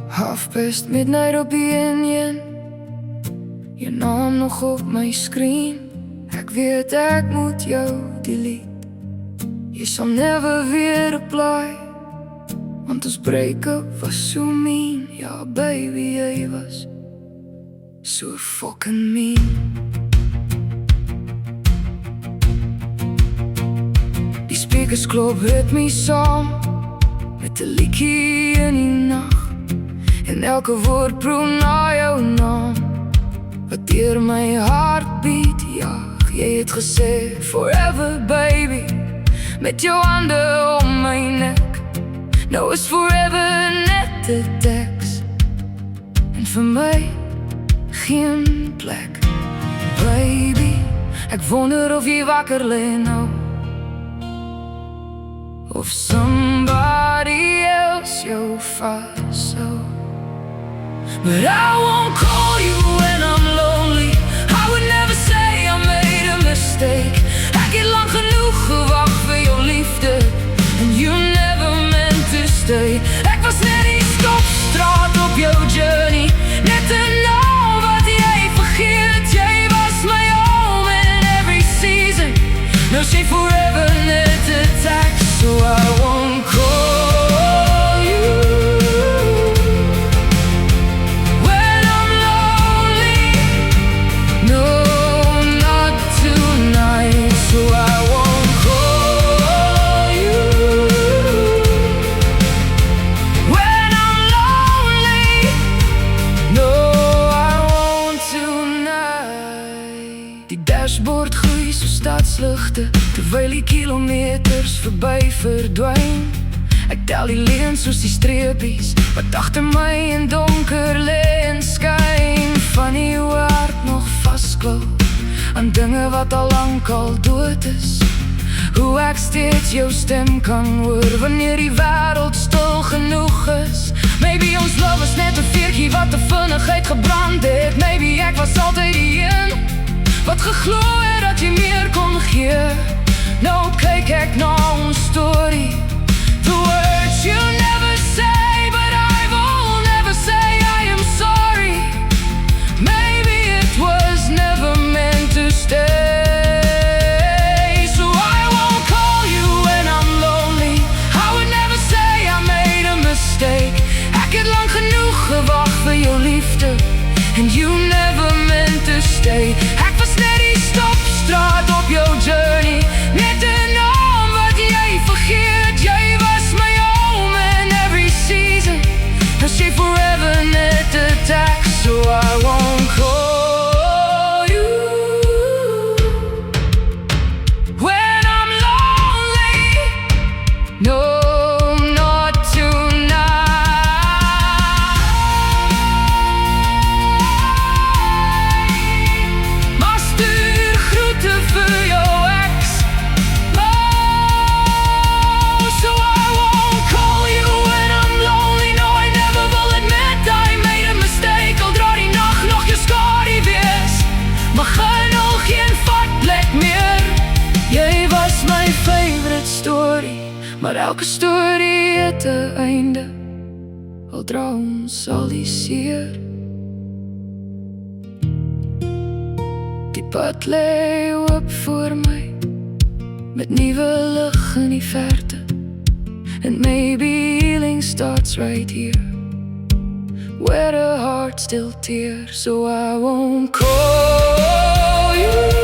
Half-past midnight op die Union, jou naam nog op my screen. Ek weet ek moet jou delete. Jy sal never weer reply, want ons break-up was so mean. Ja baby, jy was so fucking mean. Die speakers klop ritme saam met 'n liedjie in die nag, en elke woord proe na jou naam wat deur my hart beat jag. Jy het gesê forever baby, met jou hande om my nek. Nou is forever net 'n teks, en vir my geen plek. Baby, ek wonder of jy wakker lê nou, of somebody else jou vashou. But I won't call you when I'm lonely. I would never say I made a mistake. Ek het lang genoeg gewag vir jou liefde, and you never meant to stay. Ek was net die stopstraat op jou journey, net een naam wat jy vergeet. Jy was my home in every season. Now say forever net a tax, so I won't call you when I'm lonely. No, not tonight, so I won't call you when I'm lonely. No, I won't tonight. Die dashboard groei so stadsligte, terwyl die kilometers verby verdwyn. Ek tel die leuns soos die streepies wat agter my in donker lê en skyn. Van die hart nog vasklou aan dinge wat al lank al dood is. Hoe ek steeds jou stem kan hoor wanneer die wêreld stil genoeg is. Maybe ons love is net 'n vuurtjie wat te vinnig uitgebrand het. Maybe ek was altyd die een wat geglo het dat jy meer kon gee. Nou kyk ek na ons story, the words you never say, but I will never say I am sorry. Maybe it was never meant to stay, so I won't call you when I'm lonely. I would never say I made a mistake. Ek het lang genoeg gewag vir jou liefde, and you never meant to stay. Ek was net die stopstraat op jou journey, net een naam wat jy vergeet. Jy was my home in every season. Now say forever net a tax, so I won't call you when I'm lonely. No, not tonight. Maar stuur groete vir jou ex. Oh, so I won't call you when I'm lonely. No, I never will admit I made a mistake. Al dra die nacht nog jou skadu wees, maar gaan al geen vatplek meer. Jy was my favorite story, maar elke story het 'n einde, al dra ons al die seer. Die pad lê oop voor my, met nuwe lig in die verte, and maybe healing starts right here, where the heart still tears. So I won't call you